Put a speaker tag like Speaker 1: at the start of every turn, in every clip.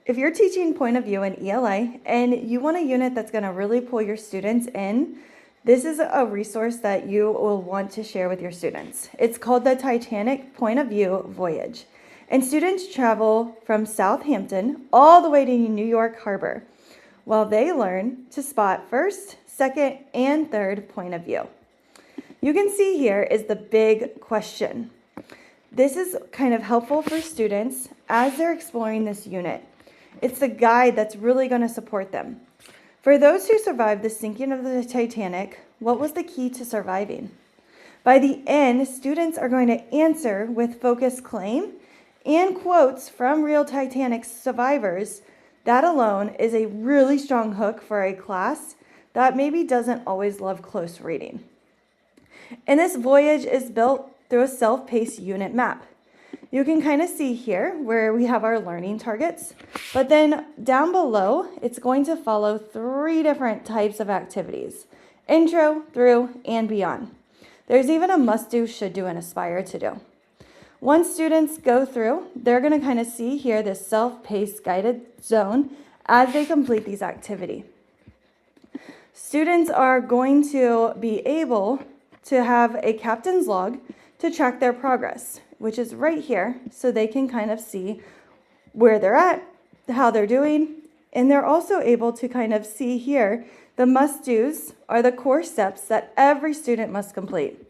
Speaker 1: if you're teaching point of view in ELA and you want a unit that's going to really pull your students in, this is a resource that you will want to share with your students. It's called the Titanic POV Voyage. And students travel from Southampton all the way to New York Harbor while they learn to spot first, second, and third point of view. You can see here is the big question. This is kind of helpful for students as they're exploring this unit. It's the guide that's really going to support them. For those who survived the sinking of the Titanic, what was the key to surviving? By the end, students are going to answer with focused claim and quotes from real Titanic survivors. That alone is a really strong hook for a class that maybe doesn't always love close reading. And this voyage is built through a self-paced unit map. You can kind of see here where we have our learning targets, but then down below, it's going to follow 3 different types of activities: intro, through, and beyond. There's even a must do, should do, and aspire to do. Once students go through, they're going to kind of see here this self-paced guided zone as they complete these activities. Students are going to be able to have a captain's log to track their progress, which is right here, so they can kind of see where they're at, how they're doing, and they're also able to kind of see here the must-dos are the core steps that every student must complete.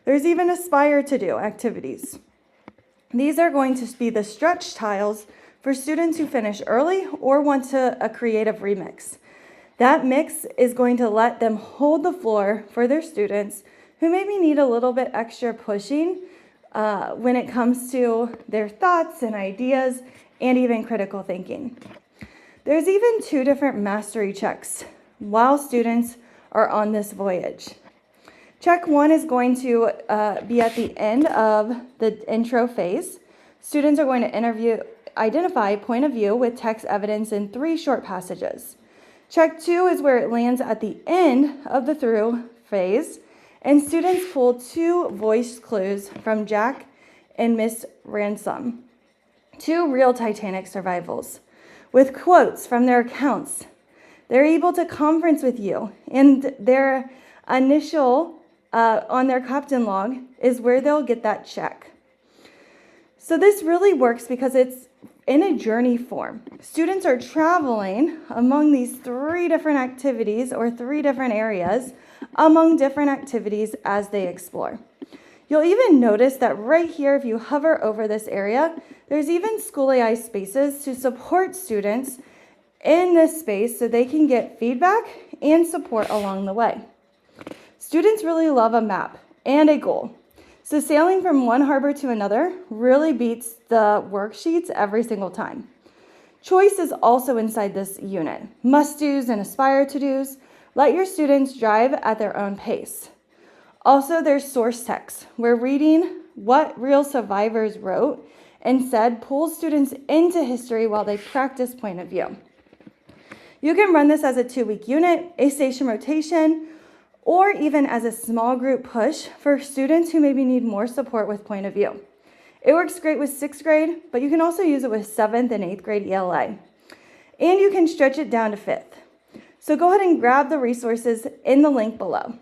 Speaker 1: There's even aspire to do activities. These are going to be the stretch tiles for students who finish early or want a creative remix. That mix is going to let them hold the floor for their students who maybe need a little bit extra pushing when it comes to their thoughts and ideas and even critical thinking. There's even 2 different mastery checks while students are on this voyage. Check 1 is going to be at the end of the intro phase. Students are going to identify point of view with text evidence in 3 short passages. Check 2 is where it lands at the end of the through phase, and students pull 2 voice clues from Jack and Miss Ransom, 2 real Titanic survivals, with quotes from their accounts. They're able to conference with you, and their initial on their captain log is where they'll get that check. So this really works because it's in a journey form. Students are traveling among these 3 different activities or 3 different areas among different activities as they explore. You'll even notice that right here, if you hover over this area, there's even school AI spaces to support students in this space so they can get feedback and support along the way. Students really love a map and a goal. So sailing from one harbor to another really beats the worksheets every single time. Choice is also inside this unit. Must-dos and aspire-to-dos. Let your students drive at their own pace. Also, there's source text, where reading what real survivors wrote and said pulls students into history while they practice point of view. You can run this as a 2-week unit, a station rotation, or even as a small group push for students who maybe need more support with point of view. It works great with 6th grade, but you can also use it with 7th and 8th grade ELA. And you can stretch it down to 5th. So go ahead and grab the resources in the link below.